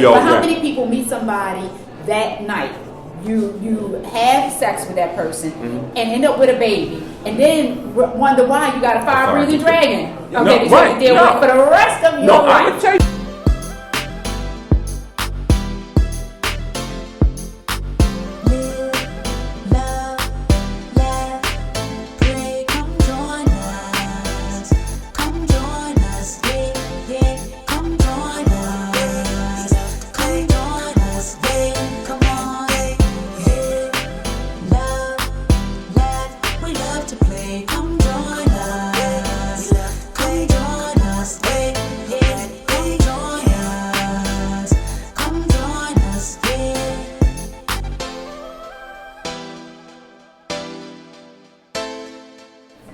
But how many people meet somebody that night? You have sex with that person and end up with a baby, and then wonder why you got a fire-breathing dragon. Okay, that you deal with for the rest of your life.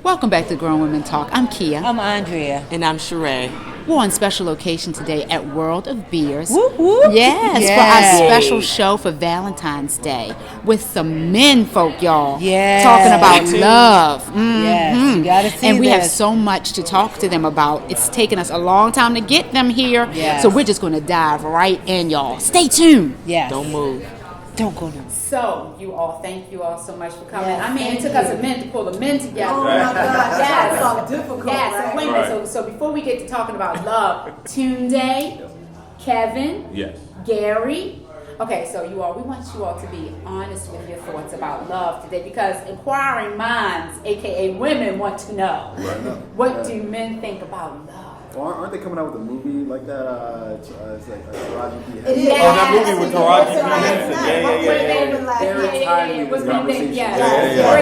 Welcome back to Grown Women Talk. I'm Kia. I'm Andrea. And I'm Cheré. We're on special location today at World of Beers. Whoop, whoop. Yes, for our special show for Valentine's Day with some men folk, y'all. Yes. Talking about love. Mm-hmm. Yes, you gotta see And we this. have so much to talk to them about. It's taken us a long time to get them here. Yes. So we're just going to dive right in, y'all. Stay tuned. Yes. Don't move. Don't go down. So, you all, thank you all so much for coming. Yes, I mean, it took us a minute to pull the men together. Oh my gosh, Yes. that's so difficult. Yes, right? wait a minute. So before we get to talking about love, Tunde, Kevin, Yes. Gary. Okay, so you all, we want you all to be honest with your thoughts about love today, because inquiring minds, aka women, want to know what do men think about love. Well, aren't they coming out with a movie like that? It's like Taraji P. It is. Yes. Oh, that movie with Taraji P. Henson. What do you think? Yeah.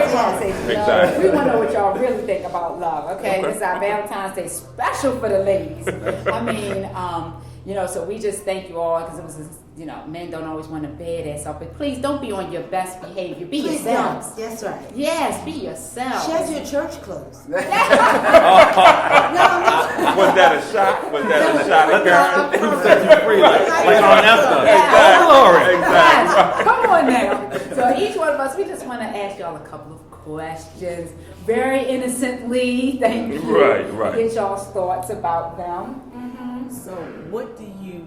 Exactly. We want to know what y'all really think about love. Okay, this is our Valentine's Day special for the ladies. I mean, so we just thank you all, because it was, men don't always want to bear that stuff, but please don't be on your best behavior. Be Please yourselves. don't. That's right. Yes, be yourself. She has your church clothes. Was that a shot? Was that a shot at Karen? Who set you free? Like on Esther. Yes. Come on now. So each one of us, we just want to ask y'all a couple of questions, very innocently. Thank you. Right. Get y'all's thoughts about them. So, what do you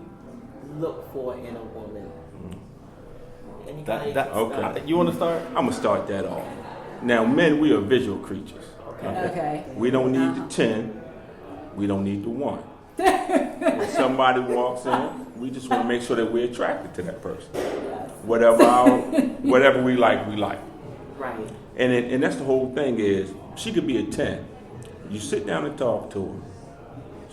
look for in a woman? Anybody? Okay. You want to start? I'm going to start that off. Now, men, we are visual creatures. Okay. We don't need the 10. We don't need the 1. When somebody walks in, we just want to make sure that we're attracted to that person. Whatever we like, we like. Right. And that's the whole thing is, she could be a 10. You sit down and talk to her.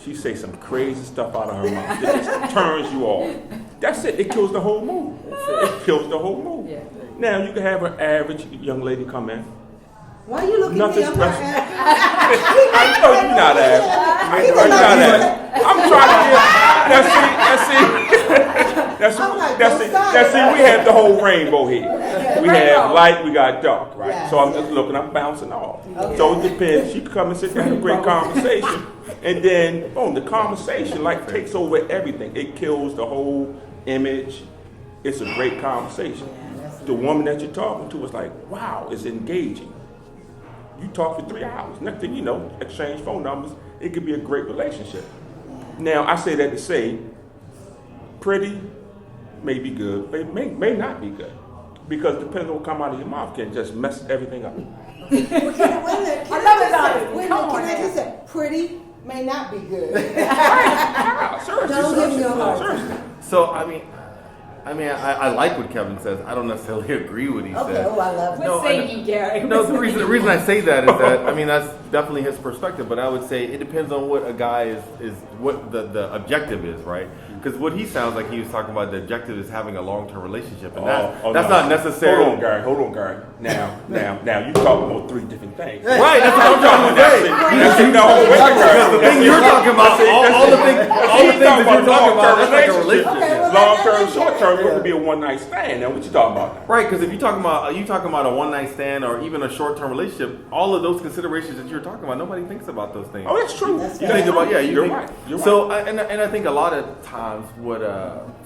She say some crazy stuff out of her mouth. It just turns you off. That's it. It kills the whole mood. It kills the whole mood. Yeah. Now, you can have an average young lady come in. Why are you looking Nothing at me? special. I know you're not average. You're not average. I'm trying to get. See, we have the whole rainbow here. We have light, we got dark, right? Yes. So I'm just looking, I'm bouncing off. So it depends. She could come and sit down and have a great conversation. And then, boom, the conversation takes over everything. It kills the whole image. It's a great conversation. The woman that you're talking to is like, wow, it's engaging. You talk for 3 hours. Next thing you know, exchange phone numbers. It could be a great relationship. Now, I say that to say, pretty may be good, may not be good. Because depending on what come out of your mouth can just mess everything up. Can I just say, pretty may not be good. Don't give me a hard time. So, I like what Kevin says. I don't necessarily agree with what he says. Oh, I love it. What say you, Gary? No, the reason I say that is that, that's definitely his perspective, but I would say it depends on what a guy is what the objective is, right? Because what he sounds like he was talking about, the objective is having a long-term relationship, and that's not necessarily. Hold on, Gary. Now, you talking about 3 different things. Right, that's what I'm trying to say. The thing you're talking about, all the things that you're talking about, that's like a relationship. Long-term, short-term, it could be a one-night stand. Now, what you talking about? Right, because if you're talking about a one-night stand or even a short-term relationship, all of those considerations that you're talking about, nobody thinks about those things. Oh, that's true. You think about, you're right. So, and I think a lot of times, what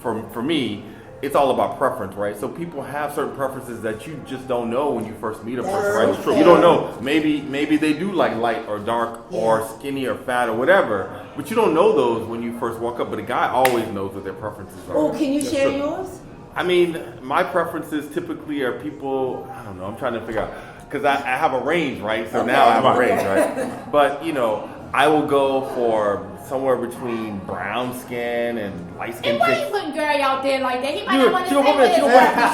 for me it's all about preference, right? So people have certain preferences that you just don't know when you first meet a person, That's right? so true. You don't know. Maybe they do like light or dark or skinny or fat or whatever, but you don't know those when you first walk up. But a guy always knows what their preferences are. Oh, can you share yours? I mean, my preferences typically are people, I don't know, I'm trying to figure out, because I have a range, right? So now I have a range, right? But, you know, I will go for somewhere between brown skin and light skin And why chicks. you putting girl out there like that? He might Dude, not want to she don't say put me, she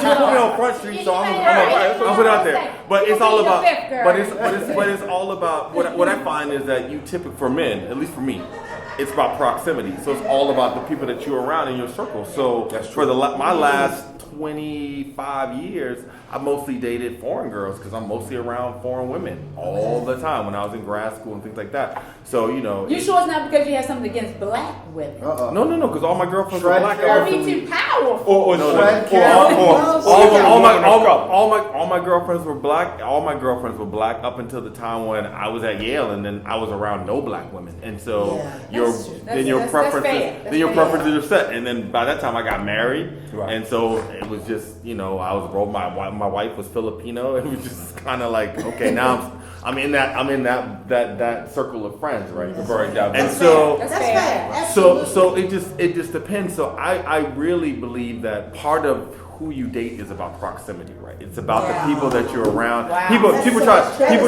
don't put me on Front Street, so I'm put it out there. But it's all about, but it's all about, what I find is that you typically, for men, at least for me, it's about proximity. So it's all about the people that you're around in your circle. So for my last 25 years, I mostly dated foreign girls because I'm mostly around foreign women all the time when I was in grad school and things like that. So, you know. You sure it's not because you have something against black women? No, because all my girlfriends were black. You're too powerful. All my girlfriends were black. All my girlfriends were black up until the time when I was at Yale, and then I was around no black women. And so your preferences are set. And then by that time I got married, and so it was just, you know, I was my wife was Filipino. It was just kind of like, okay, now I'm in that circle of friends, right? And so That's fair. so it just depends. So I really believe that part of who you date is about proximity, right? It's about the people that you're around. People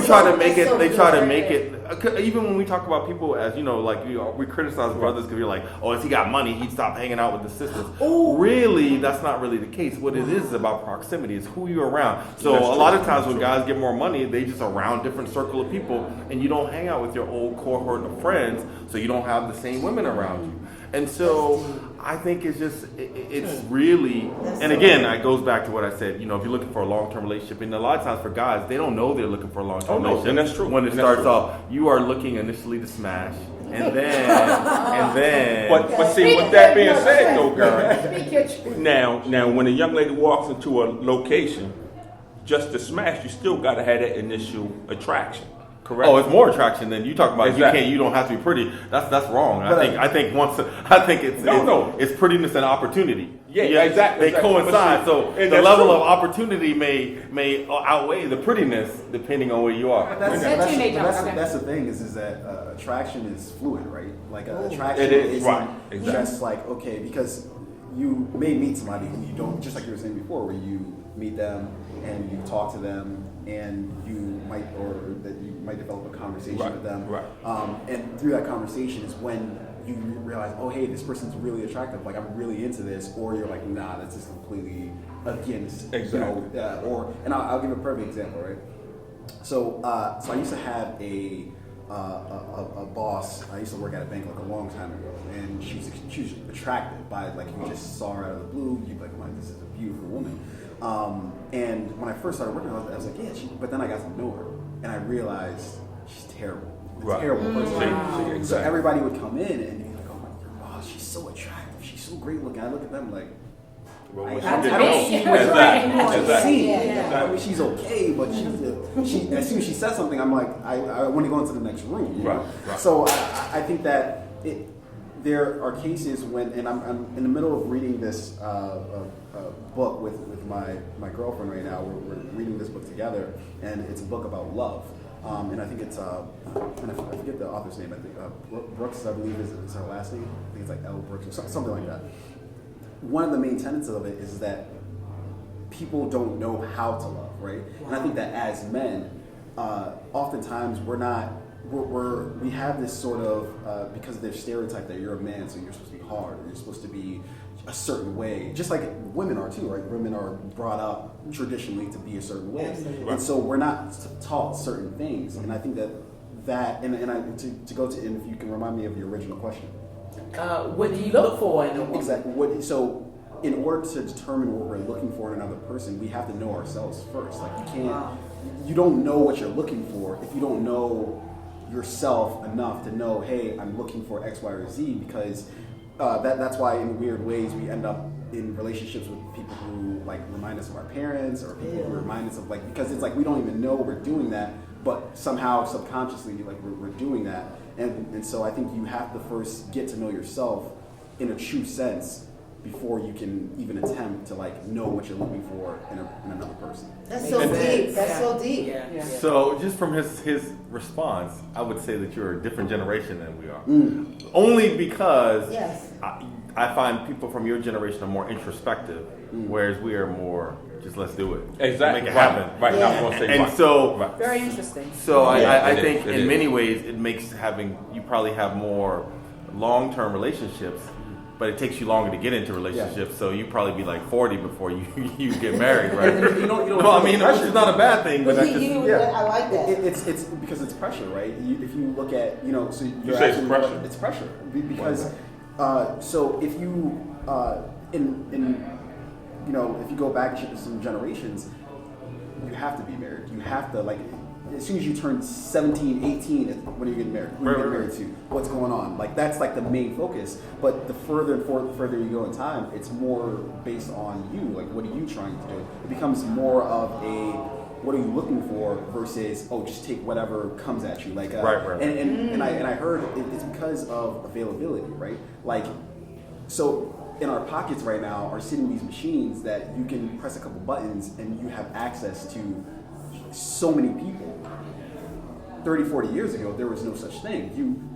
try to make it. They try to make it. Even when we talk about people as, you know, like, you know, we criticize brothers because you're like, oh, if he got money, he'd stop hanging out with the sisters. Really, that's not really the case. What it is about proximity. It's who you're around. So a lot of times when guys get more money, they just around different circle of people, and you don't hang out with your old cohort of friends, so you don't have the same women around you. And so I think it's really, and again, it goes back to what I said, you know, if you're looking for a long-term relationship, and a lot of times for guys, they don't know they're looking for a long-term relationship. And that's true. When it starts off, you are looking initially to smash, and then. But see, with that being said, though, girl, now when a young lady walks into a location, just to smash, you still got to have that initial attraction. Correct. Oh, it's more attraction than you talk about. Exactly. You don't have to be pretty. That's wrong. I think it's prettiness and opportunity. Yeah, exactly. They coincide. So the level of opportunity may outweigh the prettiness depending on where you are. That's the thing is that attraction is fluid, right? Like attraction it is isn't right. Exactly. just like, okay, because you may meet somebody who you don't, just like you were saying before, where you meet them and you talk to them and you might develop a conversation with them. Right. And through that conversation is when you realize, oh, hey, this person's really attractive. Like, I'm really into this. Or you're like, nah, that's just completely against. Exactly. You know, and I'll give a perfect example, right? So I used to have a boss. I used to work at a bank like a long time ago, and she was attracted by, like, you just saw her out of the blue. You'd be like, this is a beautiful woman. And when I first started working, I was like, yeah. But then I got to know her, and I realized she's terrible. Terrible person. So everybody would come in and be like, oh my God, she's so attractive. She's so great looking. I look at them like, I don't see what's right. She's okay, but she as soon as she says something, I'm like, I want to go into the next room. Right. So I think that there are cases when, and I'm in the middle of reading this book with my girlfriend right now. We're reading this book together, and it's a book about love. And I think it's, and I forget the author's name. I think Brooks, I believe, is her last name. I think it's like L. Brooks or something like that. One of the main tenets of it is that people don't know how to love, right? And I think that as men, oftentimes we have this sort of, because there's stereotype that you're a man, so you're supposed to be hard, or you're supposed to be a certain way, just like women are too, right? Women are brought up traditionally to be a certain way, and so we're not taught certain things. And I think that to go to, and if you can remind me of the original question. What do you look for in a woman? Exactly. So in order to determine what we're looking for in another person, we have to know ourselves first. Like, you don't know what you're looking for if you don't know yourself enough to know, hey, I'm looking for X, Y, or Z, because that's why in weird ways we end up in relationships with people who like remind us of our parents, or people who remind us of, like, because it's like we don't even know we're doing that, but somehow subconsciously like we're doing that. And so I think you have to first get to know yourself in a true sense before you can even attempt to like know what you're looking for in another person. That's so deep. That's so deep. Yeah. So just from his response, I would say that you're a different generation than we are. Only because Yes. I find people from your generation are more introspective, whereas we are more just let's do it. Exactly. Make it happen. Right. Yeah. Now I'm gonna say And right. so Right. Very interesting. So I It think is, it in is. many ways it makes you probably have more long-term relationships, but it takes you longer to get into relationships. So you probably be like 40 before you get married, right? You know, No, I mean, which is not a bad thing, but But that's just, I like that. It's because it's pressure, right? If you look at, so you're say it's actually, pressure? It's pressure because so if you if you go back some generations, you have to be married. You have to as soon as you turn 17, 18, when are you getting married? Who are you getting married to? What's going on? Like that's like the main focus. But the further you go in time, it's more based on you. Like what are you trying to do? It becomes more of a what are you looking for versus just take whatever comes at you. Like right. And I heard it's because of availability, right? Like so. In our pockets right now are sitting these machines that you can press a couple buttons and you have access to so many people. 30, 40 years ago, there was no such thing.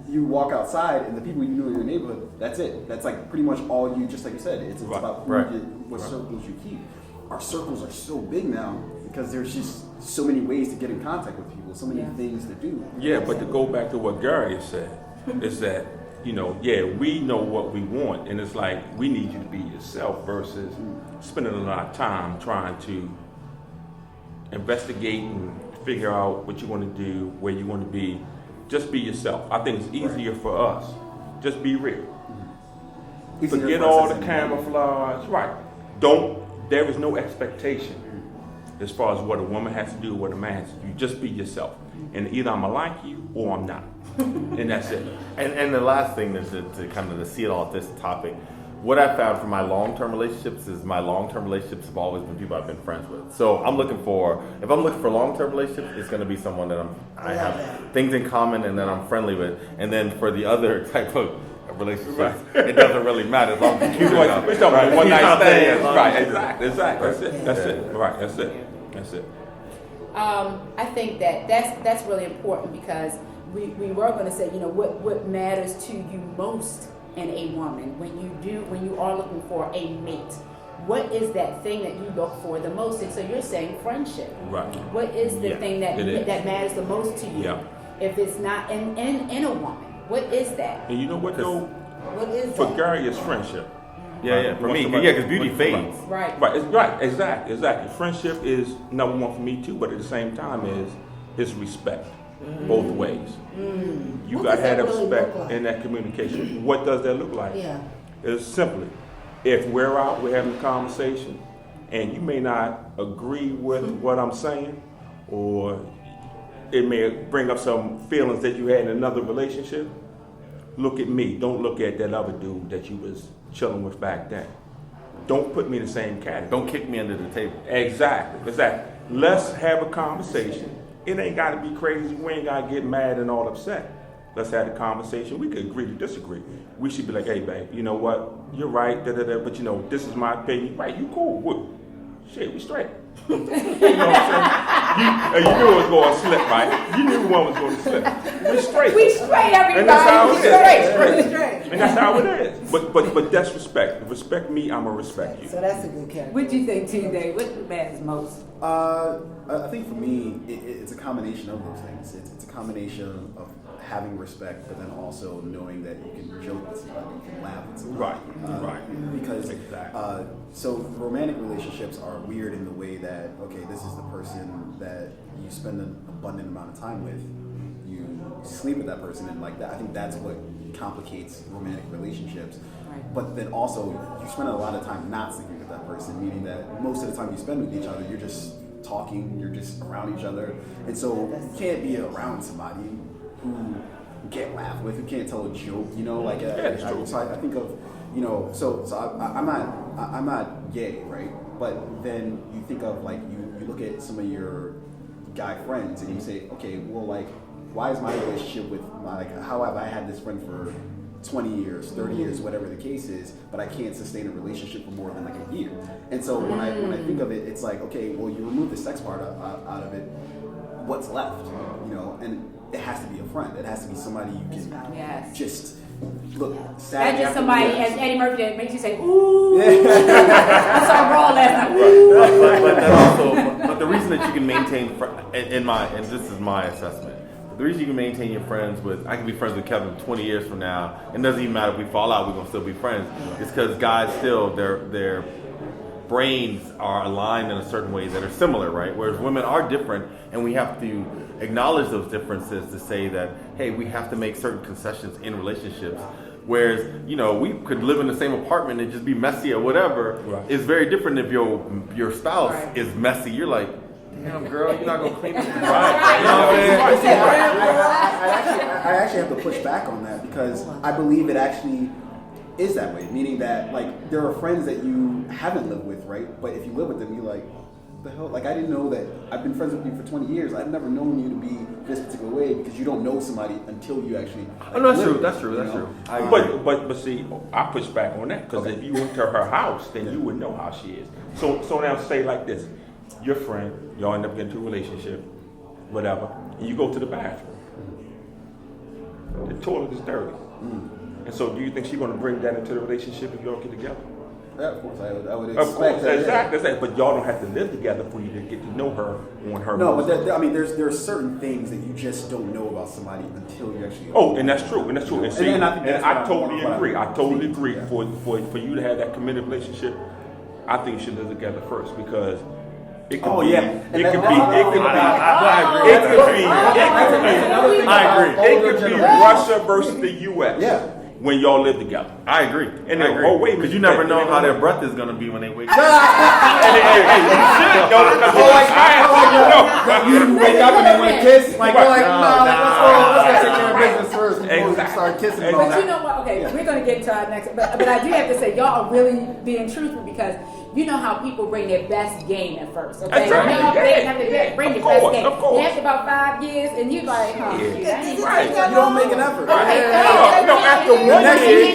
You walk outside and the people you knew in your neighborhood, that's it. That's like pretty much all you, just like you said, it's about what circles you keep. Our circles are so big now because there's just so many ways to get in contact with people, so many things to do. Yeah, but to go back to what Gary has said, is that, we know what we want, and it's like we need you to be yourself versus spending a lot of time trying to investigate and figure out what you want to do, where you want to be. Just be yourself. I think it's easier for us. Just be real. Forget all the camouflage. Right. There is no expectation as far as what a woman has to do, what a man has to do. Just be yourself. And either I'm going to like you or I'm not. And that's it. And the last thing is to kind of to see it all at this topic. What I found from my long-term relationships is my long-term relationships have always been people I've been friends with. So if I'm looking for long-term relationships, it's going to be someone that I have things in common and that I'm friendly with. And then for the other type of relationships, it doesn't really matter as long as you're cute enough. We're talking about one night stand. Right, Exactly. That's it. Right, that's it. I think that's really important because we were going to say, what matters to you most in a woman when you are looking for a mate. What is that thing that you look for the most? And so you're saying friendship. Right. What is the thing that matters the most to you? Yeah. If it's not in a woman, what is that? And you know what though? What is For that? Gary, it's friendship. Yeah. For me, because beauty fades. Right. Right, exactly. Friendship is number one for me too, but at the same time is respect. Both ways. You What got to does that have that really respect look like? in that communication. What does that look like? Yeah. It's simply, if we're out, we're having a conversation, and you may not agree with what I'm saying, or it may bring up some feelings that you had in another relationship, look at me. Don't look at that other dude that you was chilling with back then. Don't put me in the same category. Don't kick me under the table. Exactly. Let's have a conversation. It ain't got to be crazy. We ain't got to get mad and all upset. Let's have a conversation. We could agree to disagree. We should be like, hey, babe, you know what? You're right, but this is my opinion. Right, you cool. What? Shit, we straight. You know what I'm saying? You knew it was going to slip, right? You knew one was going to slip. We straight. We straight, everybody. And that's how it is. Straight. And that's how it is. But that's respect. Respect me, I'm going to respect you. So that's a good character. What do you think, Tunde? What matters most? I think for me, it's a combination of those things. It's a combination of having respect, but then also knowing that you can joke with somebody, you can laugh with somebody. Right. Because Exactly. so romantic relationships are weird in the way that, okay, this is the person that you spend an abundant amount of time with. You sleep with that person, and like that. I think that's what complicates romantic relationships. Right. But then also, you spend a lot of time not sleeping with that person, meaning that most of the time you spend with each other, you're just talking, you're just around each other. And so you can't be around somebody who you can't laugh with, who can't tell a joke, so I think of, I'm not gay, right? But then you think of like, you look at some of your guy friends and you say, okay, well, like, why is my relationship with how have I had this friend for 20 years, 30 years, whatever the case is, but I can't sustain a relationship for more than like a year. And so when I think of it, it's like, okay, well, you remove the sex part out of it, what's left? You know, and it has to be a friend. It has to be somebody you can just look. That's just somebody, as Eddie Murphy, that makes you say, ooh. I saw Raw last night. Ooh. But that's also, but the reason that you can maintain, and this is my assessment, the reason you can maintain your friends with, I can be friends with Kevin 20 years from now, it doesn't even matter if we fall out, we're going to still be friends. It's because guys still, their brains are aligned in a certain way that are similar, right? Whereas women are different, and we have to acknowledge those differences to say that, hey, we have to make certain concessions in relationships. Whereas, you know, we could live in the same apartment and just be messy or whatever. Right. It's very different if your spouse is messy. You're like, damn, girl, you're not going to clean it. Right. You know what I'm saying? I actually have to push back on that because I believe it actually is that way. Meaning that, like, there are friends that you haven't lived with, right? But if you live with them, you're like, what the hell? Like, I didn't know that. I've been friends with you for 20 years. I've never known you to be this particular way because you don't know somebody until you actually. Like, oh, no, that's true. But see, I push back on that because if you went to her house, then you would know how she is. So now say like this: your friend, y'all end up getting into a relationship, whatever, and you go to the bathroom. The toilet is dirty. And so, do you think she's going to bring that into the relationship if y'all get together? Yeah, of course, I would expect of course, that. Exactly. But y'all don't have to live together for you to get to know her on her. No, but there are certain things that you just don't know about somebody until you actually. Oh, and that's true. And see, and I totally agree. I totally agree. Yeah. For you to have that committed relationship, I think you should live together first because. It could be. Russia versus the U.S. Yeah. When y'all live together. I agree. And then, oh wait, because you never know how their breath is going to be when they wake up. You wake up and they want to kiss. Like, let's take care of business first before we start kissing and all that. But you know what? Okay, we're going to get to our next. But I do have to say, y'all are really being truthful because you know how people bring their best game at first. Okay, they bring their best game. And after about 5 years, and you like, right? You don't make an effort. No, after 1 year,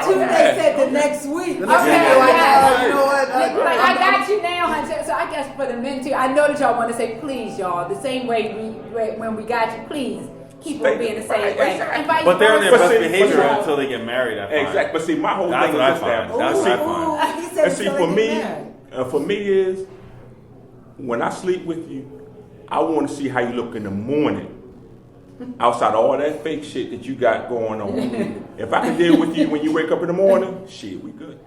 Tunde said the next week. You know what? I got you now, honey. So I guess for the men too, I know that y'all want to say, please, y'all, the same way when we got you, please. Keep on being the same way. But they're in their best behavior until they get married. Exactly. But see, my whole thing is That's what I find. And see, for me is when I sleep with you, I want to see how you look in the morning. Outside of all that fake shit that you got going on. If I can deal with you when you wake up in the morning, shit, we good.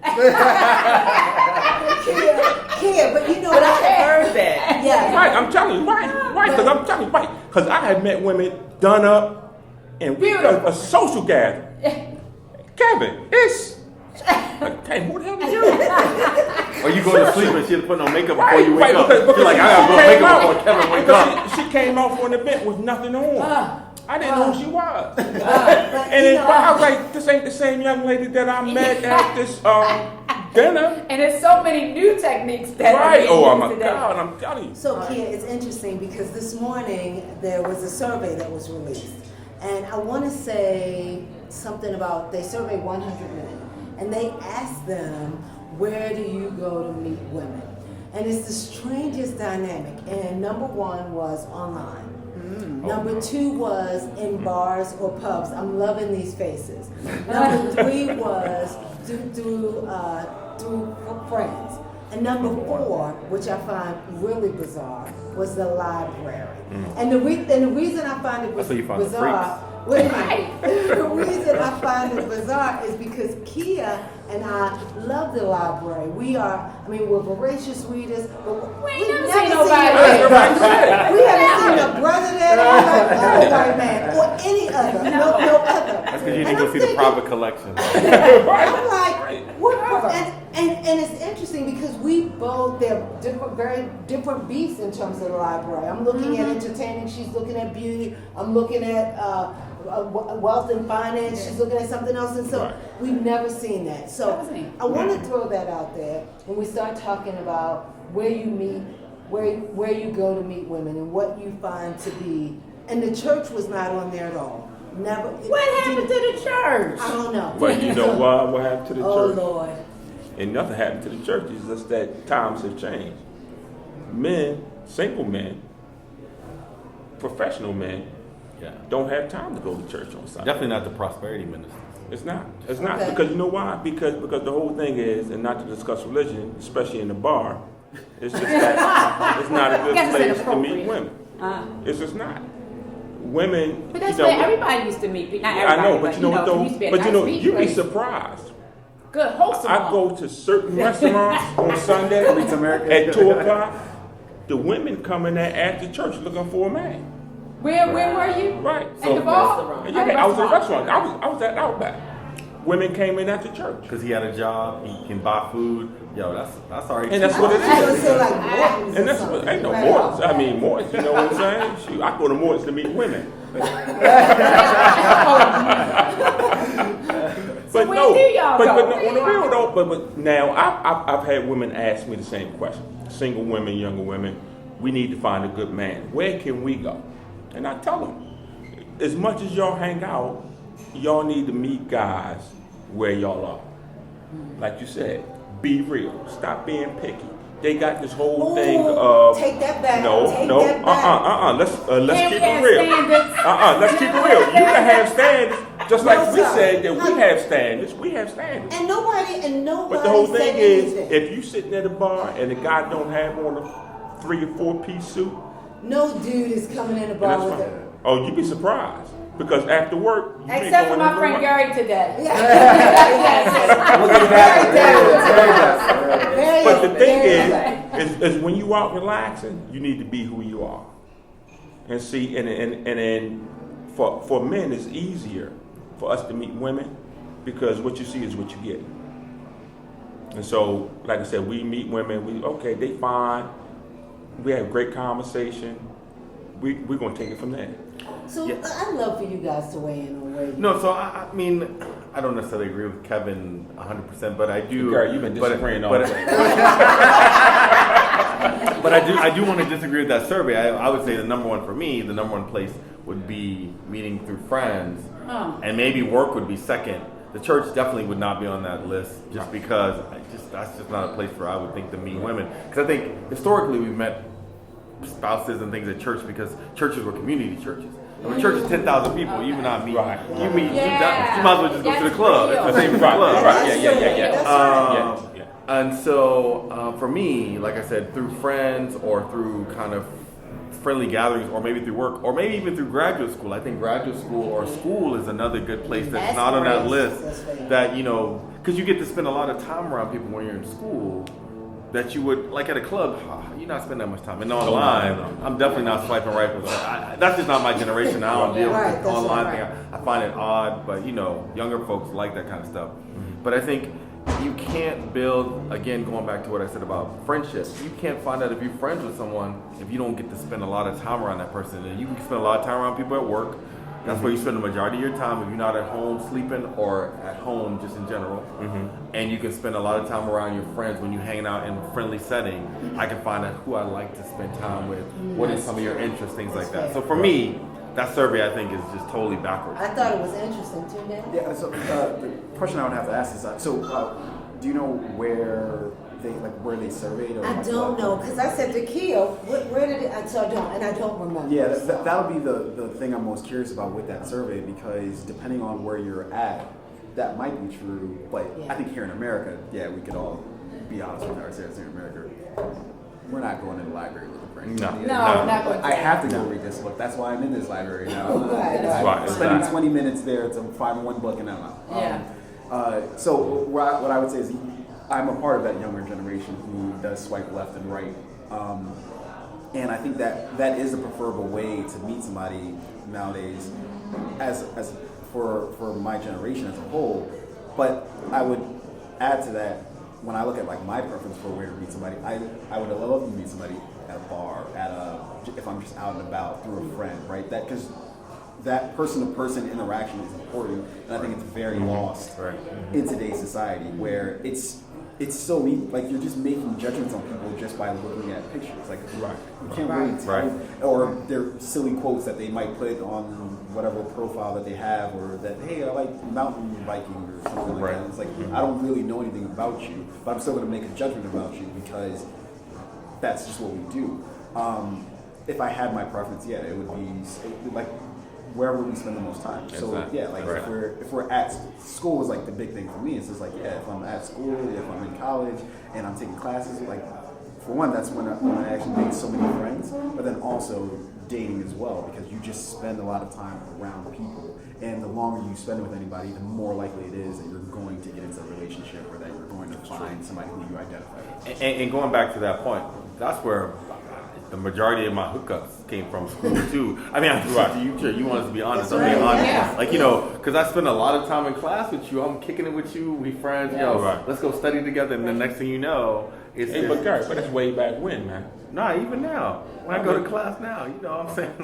Kia, but you know But I heard that. Yeah. Right, I'm telling you, right, because I'm telling you, right. Because I have met women done up in a social gathering. Kevin, it's like, hey, who the hell are you? Or you go to sleep and she put no makeup before you wake up. You're like, I gotta put makeup before Kevin wake up. She came off on the event with nothing on. I didn't know who she was. And then I was like, this ain't the same young lady that I met at this dinner. And there's so many new techniques that right. Oh my today. God, I'm telling you. So Kia, it's interesting because this morning there was a survey that was released. And I want to say something about, they surveyed 100 men. And they asked them, where do you go to meet women? And it's the strangest dynamic. And number one was online. Number two was in bars or pubs. I'm loving these faces. Number three was through friends. And number four, which I find really bizarre, was the library. And the reason I find it bizarre, wait a minute. The reason I find it bizarre is because Kia and I love the library. We're voracious readers, but we never seen nobody. We haven't seen a brother there, or white man, or any other, no other. That's because you didn't go see the private collection. I'm like, what? And it's interesting because they're different, very different beasts in terms of the library. I'm looking at entertaining, she's looking at beauty, I'm looking at wealth and finance, she's looking at something else, and so we've never seen that. So I want to throw that out there when we start talking about where you meet, where you go to meet women, and what you find to be And the church was not on there at all. Never. What happened to the church? I don't know. But you know what happened to the Oh church? Lord. And nothing happened to the church. It's just that times have changed. Men, single men, professional men, don't have time to go to church on Sunday. Definitely not the prosperity ministers. It's not. It's not. Okay. Because you know why? Because the whole thing is, and not to discuss religion, especially in the bar, it's just that it's not a good Guess it's place to meet inappropriate. women. It's just not. Women, But that's you know, where everybody used to meet. Not I everybody, know, but you know what it though? used to be a But you nice know, meeting you'd be place. surprised. Good, wholesome. I go to certain restaurants on Sunday Meets America. at 2 o'clock. The women come in there after church looking for a man. Where were you? Right. At the bar? Restaurant. Yeah, I was in a restaurant. I was at Outback. Women came in after church. Because he had a job, he can buy food. Yo, that's all right. And that's what it I was is. gonna say like Morton's And or that's something. what, ain't no Right. Mortons. I mean, Mortons, you know what I'm saying? Shoot, I go to Mortons to meet women. But where no, do y'all but go? no, on the real though, but now I've had women ask me the same question. Single women, younger women, we need to find a good man. Where can we go? And I tell them, as much as y'all hang out, y'all need to meet guys where y'all are. Like you said, be real. Stop being picky. They got this whole Ooh, thing of take that back. no, Take no, that back. Let's Can't keep we it have real. standards? Let's keep it real. You can have standards, just like No, we sir. said that we have standards. We have standards. And nobody But the whole said thing is, anything. if you sitting at a bar and the guy don't have on a 3 or 4 piece suit, No dude is coming in the and bar that's with fine. a. Oh, you'd be surprised because after work, you be Except for going my to friend work. Gary today. Look at that. Very Very But the thing very is when you out relaxing, you need to be who you are. And see, and then for men, it's easier for us to meet women because what you see is what you get. And so, like I said, we meet women. They fine. We have great conversation. We're gonna take it from there. So Yeah. I'd love for you guys to weigh in on where you. No, so I mean, I don't necessarily agree with Kevin 100%, but I do. Gary, you've been disagreeing all but, day. but I do want to disagree with that survey. I would say the number one place would be meeting through friends, and maybe work would be second. The church definitely would not be on that list, just because that's just not a place where I would think to meet women. Because I think historically we've met spouses and things at church because churches were community churches. When a church is 10,000 people, you would not meet. Right. You meet. Yeah. You might as well just go to the club. That's It's the same as the Right, club. right, yeah. That's right. Yeah. And so, for me, like I said, through friends or through kind of friendly gatherings, or maybe through work, or maybe even through graduate school. I think graduate school or school is another good place that's That's not on that great. list. That's great. That, because you get to spend a lot of time around people when you're in school. That you would, like at a club, you're not spending that much time. And online, I'm definitely not swiping right. That's just not my generation. I don't deal with Right, the that's online right. thing. I find it odd, but younger folks like that kind of stuff. But I think you can't build, again, going back to what I said about friendships, you can't find out if you're friends with someone if you don't get to spend a lot of time around that person. And you can spend a lot of time around people at work. That's where you spend the majority of your time if you're not at home sleeping or at home just in general. And you can spend a lot of time around your friends when you're hanging out in a friendly setting. I can find out who I like to spend time with, what is some of your interests, things like that. So for me, that survey I think is just totally backwards. I thought it was interesting too, Dan. Yeah. So the question I would have to ask is, do you know where they surveyed? Or I don't know, because I said to Kia, where did it, so I don't, and I don't remember. Yeah, that'll be the thing I'm most curious about with that survey, because depending on where you're at, that might be true. But I think here in America, we could all be honest with ourselves here in America. We're not going to the library looking for anything. No, not going to. I have to go read this book. That's why I'm in this library now. Right. Right. Spending 20 minutes there to find one book and I'm out. So what I would say is I'm a part of that younger generation who does swipe left and right. And I think that is a preferable way to meet somebody nowadays as for my generation as a whole. But I would add to that, when I look at like my preference for where to meet somebody, I would love to meet somebody at a bar, if I'm just out and about through a friend, right? That because that person-to-person interaction is important, and I think it's very lost in today's society where it's so easy. Like you're just making judgments on people just by looking at pictures. Like you can't really tell, or their silly quotes that they might put on whatever profile that they have, or that hey, I like mountain biking or something like that. It's like I don't really know anything about you, but I'm still going to make a judgment about you because that's just what we do. If I had my preference, it would be like wherever we spend the most time. So like if we're at school is like the big thing for me. It's just like if I'm at school, if I'm in college and I'm taking classes, like for one, that's when I actually make so many friends. But then also dating as well, because you just spend a lot of time around people, and the longer you spend with anybody, the more likely it is that you're going to get into a relationship or that you're going to find somebody who you identify with. And going back to that point, that's where the majority of my hookups came from school too. I mean, you want us to be honest. I'm being honest. Yeah. Like, because I spend a lot of time in class with you. I'm kicking it with you. We friends. Let's go study together. And the next thing you know, it's. Hey, but Gary, but that's way back when, man. Nah, even now. When I go to class now, you know what I'm saying?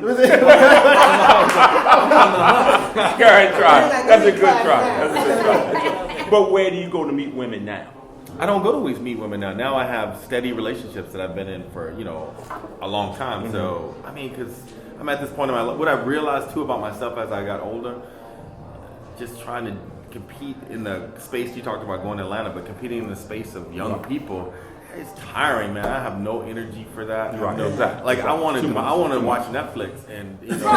Gary, try. That's a good try. But where do you go to meet women now? I don't go to always meet women now. Now I have steady relationships that I've been in for, a long time. Mm-hmm. So, I mean, because I'm at this point in my life. What I've realized, too, about myself as I got older, just trying to compete in the space you talked about going to Atlanta, but competing in the space of young people, it's tiring, man. I have no energy for that. Right. Exactly. Like, I want to watch Netflix and, He wants to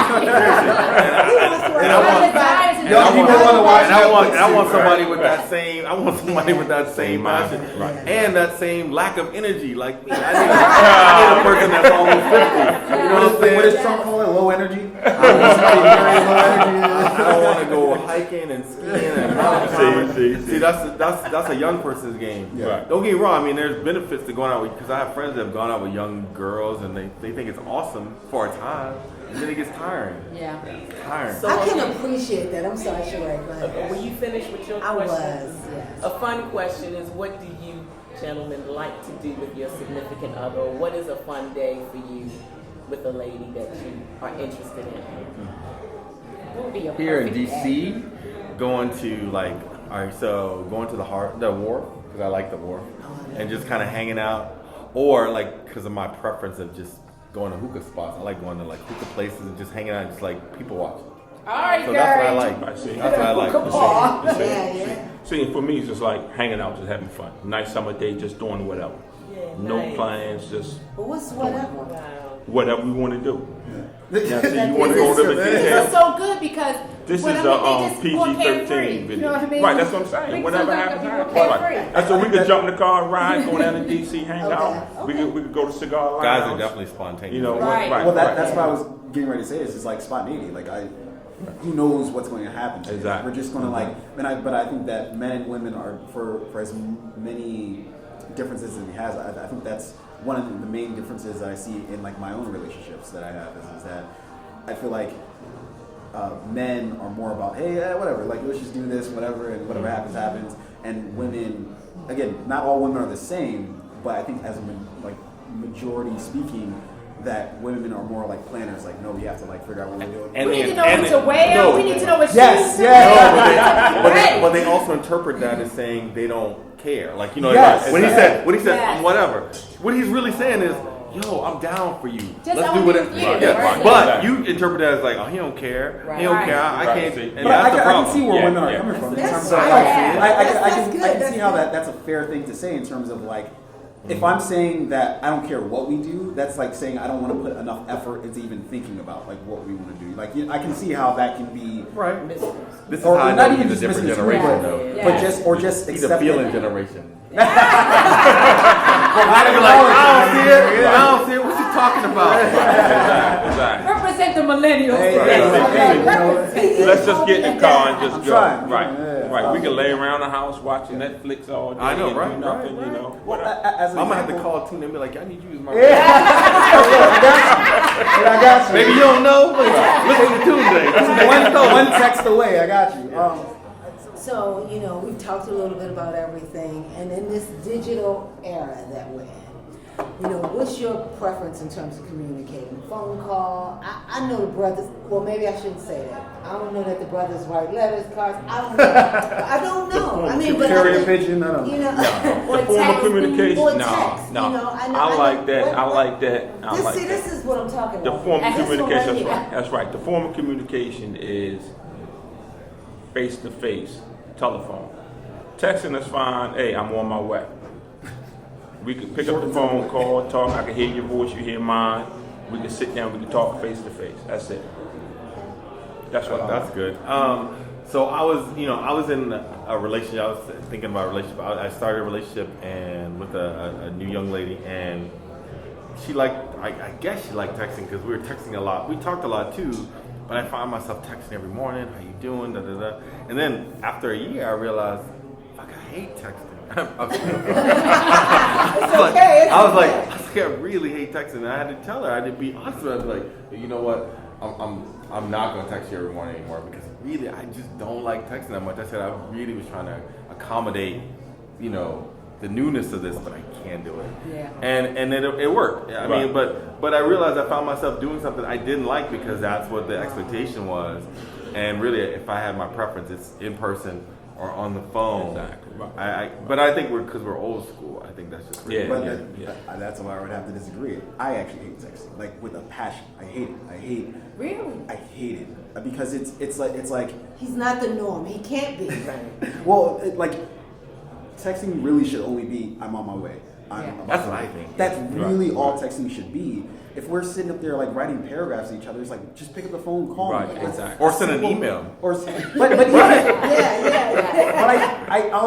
watch I want somebody with that same. I want somebody with that same passion and that same lack of energy. Like me, I need a person that's almost 50. You know what I'm saying? What does Trump call it? Low energy. I don't want to go hiking and skiing and see. That's a young person's game. Yeah. Don't get me wrong. I mean, there's benefits to going out with, because I have friends that have gone out with young girls and they think it's awesome for a time, and then it gets tiring. Yeah. Tiring. So I can appreciate that. I'm sorry, Cheré. Go ahead. Were you finished with your I question? was, yes. A fun question is, what do you gentlemen like to do with your significant other? Or what is a fun day for you with a lady that you are interested in? What would be your Here in perfect DC, day? going to the wharf, because I like the wharf, and just kind of hanging out, or like because of my preference of just going to hookah spots. I like going to like hookah places and just hanging out, and just like people watching. All right, So Gary. that's what I like. I see. That's what I like. Yeah. See, for me, it's just like hanging out, just having fun. Nice summer day, just doing whatever. Yeah, No nice. plans, just But what's whatever? Wow. whatever we want to do. Now, see, you want to go to the This details? is so good because This is they a just going PG-13 carefree. video. You know what I mean? Right, that's what I'm saying. Bring Whatever something happens, up, happens. people Right. carefree. That's so we could jump in the car, ride, go down to DC, hang Okay, out. We okay. could go to cigar lounge. Guys are definitely spontaneous. You know, Right. Well, that's what I was getting ready to say. It's just like spontaneity. Like who knows what's going to happen? To Exactly. We're just going to but I think that men and women are for as many differences as he has. I think that's one of the main differences that I see in like my own relationships that I have is that I feel like men are more about whatever, like let's just do this, whatever, and whatever happens happens. And women, again, not all women are the same, but I think as a majority speaking, that women are more like planners. Like, no, we have to like figure out what we're doing. We need to know what to wear. We need to know what shoes to No, wear. but they also interpret that as saying they don't care. Like, Yes. when he said Yes. whatever, what he's really saying is, yo, I'm down for you. Just Let's tell do me whatever. you did, Yeah. right? But you interpret that as like, oh, he don't care. Right. He don't care. I Right. can't. See. And But that's the I problem. can see where Yeah, women are yeah. coming from. In That's terms of, right. like, That's I good. can see how that's a fair thing to say in terms of like, if I'm saying that I don't care what we do, that's like saying I don't want to put enough effort into even thinking about like what we want to do. Like I can see how that can be Right. Mistress. This is Or how I not know even he's a just different missing the generation, screen, though. Yeah. but just He's a accept feeling it. generation. I They're like, I don't see it. I don't see it. What you talking about? Exactly. Represent the millennials. Hey, today. Let's just get in the car and just I'm go. trying. Right. Yeah. Right. We can lay around the house watching Netflix all day. I know, and right, do nothing, right, you right. know. Well, Whatever. as an I'm gonna have to example- call Tunde and be like, I need you as my. I got you. Maybe you don't know, but listen to Tunde. That's what one text away. I got you. So, we've talked a little bit about everything, and in this digital era that we're in, You know, what's your preference in terms of communicating? Phone call? I know the brothers, well, maybe I shouldn't say that. I don't know that the brothers write letters, cards. I don't know. I don't know. I mean, but carrier pigeon. I don't know. You know, Or The form of text. communication. or No, text. no. You know, I like that. I like that. This is what I'm talking The about. form of And this one communication. right That's here. right. That's right. The form of communication is face to face, telephone. Texting is fine. Hey, I'm on my way. We can pick up the phone, call, talk. I can hear your voice, you hear mine. We can sit down, we can talk face to face. That's it. That's what I That's like. good. So I was in a relationship. I was thinking about a relationship. I started a relationship and with a new young lady, and she liked. I guess she liked texting because we were texting a lot. We talked a lot too, but I found myself texting every morning. How you doing? Da da da. And then after a year, I realized, fuck, I hate texting. I was like, I really hate texting. And I had to tell her. I had to be honest with her. I was like, you know what? I'm not going to text you every morning anymore because really I just don't like texting that much. I said I really was trying to accommodate, the newness of this, but I can't do it. Yeah. And it worked. I mean, but I realized I found myself doing something I didn't like because that's what the expectation was. And really, if I had my preference, it's in person or on the phone. Exactly. But I think because we're old school, I think that's just really But that's why I would have to disagree. I actually hate texting, like with a passion. I hate it. Really? I hate it because it's like He's not the norm. He can't be. well, texting really should only be I'm on my way. That's what I think. That's really all texting should be. If we're sitting up there like writing paragraphs to each other, it's like just pick up the phone, call Right, me. exactly. Or send an email. But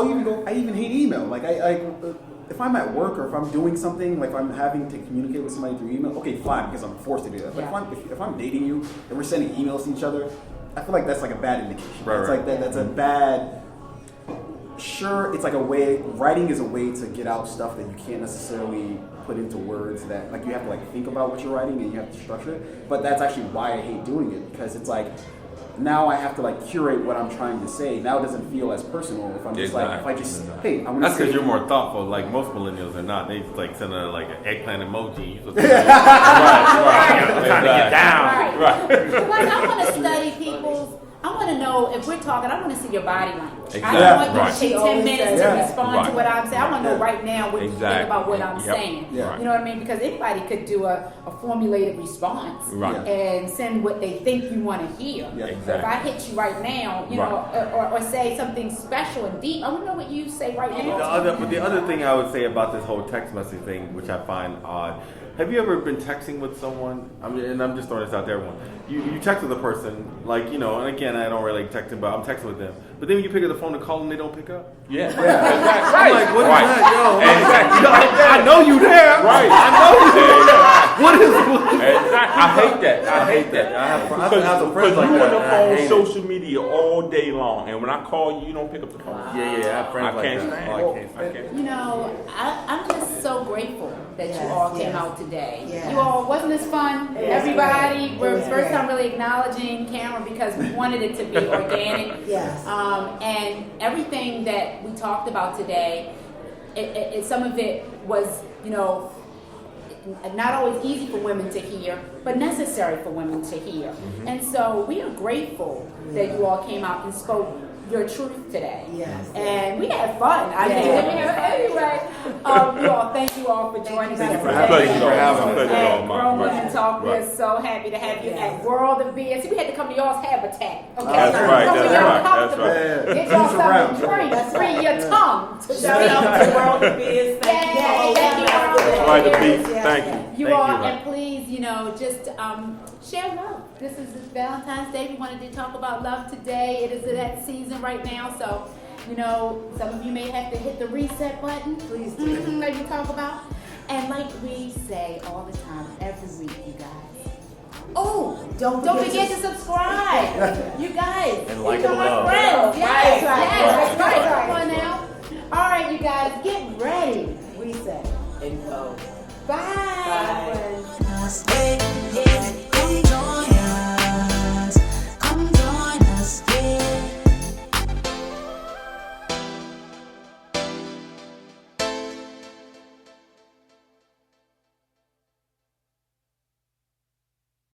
even, but I even hate email. Like if I'm at work or if I'm doing something, like if I'm having to communicate with somebody through email, okay, fine, because I'm forced to do that. But if I'm dating you and we're sending emails to each other, I feel like that's like a bad indication. Right, it's right. like that's a bad. Sure, it's like a way. Writing is a way to get out stuff that you can't necessarily put into words. That like you have to like think about what you're writing and you have to structure it. But that's actually why I hate doing it because it's like now I have to like curate what I'm trying to say. Now it doesn't feel as personal if I'm just like if I just hey I'm gonna That's say because you're more thoughtful. Like most millennials are not. They just like send like an eggplant emoji. Right. Trying to get down. Right. Like, I want to study people's. I want to know if we're talking. I want to see your body language. Exactly. I don't want you Right. to take 10 minutes to respond Right. to what I'm saying. I want to know right now what you think Exactly. about what I'm Yep. saying. Yeah. You know what I mean? Because anybody could do a formulated response Right. and send what they think you want to hear. Yeah. So if I hit you right now, you know, or say something special and deep, I want to know what you say right now. But the other thing I would say about this whole text message thing, which I find odd, have you ever been texting with someone? And I'm just throwing this out to everyone. You text with a person, like, and again, I don't really like texting, but I'm texting with them. But then when you pick up the phone to call them, they don't pick up. Yeah. I'm like, what is Right. that, yo? Exactly. I know you there. Right. I know you there. What is I hate that. I hate that. I have some Because friends like you that. on the and I phone, hate it. social media all day long, and when I call you, you don't pick up the phone. Yeah, I have friends I like can't that. stand Oh, it. I can't stand it. I'm just so grateful that you all came out today. Yes. You all, wasn't this fun? It was Everybody, great. we're It was first great. time really acknowledging Cameron because we wanted it to be organic. Yes. And everything that we talked about today, some of it was, not always easy for women to hear, but necessary for women to hear. Mm-hmm. And so we are grateful that you all came out and spoke your truth today. Yes. And we had fun. Anyway, you all, thank you all for joining us Thank you for today. having us. Pleasure all And mine. Grown Women Talk, Right. we're so happy to have you at World of BS. See, we had to come to y'all's habitat. Okay, That's right, Come that's to y'all right, that's comfortable. right. Get y'all Boots around. something to drink. Free your tongue to Shout out to World of Biz. Yay, Thank you all. thank you all. That's right, the beat. Thank you. You Thank all, you, and please, just share love. This is Valentine's Day. We wanted to talk about love today. It is that season right now, so some of you may have to hit the reset button. Please do. Like you talk about, and like we say all the time, every week, you guys. Oh, Don't forget to subscribe, you guys. And like These are and my love. friends. Yes, Right. right. Come on now. All right, you guys, get ready. Reset. Info. Bye.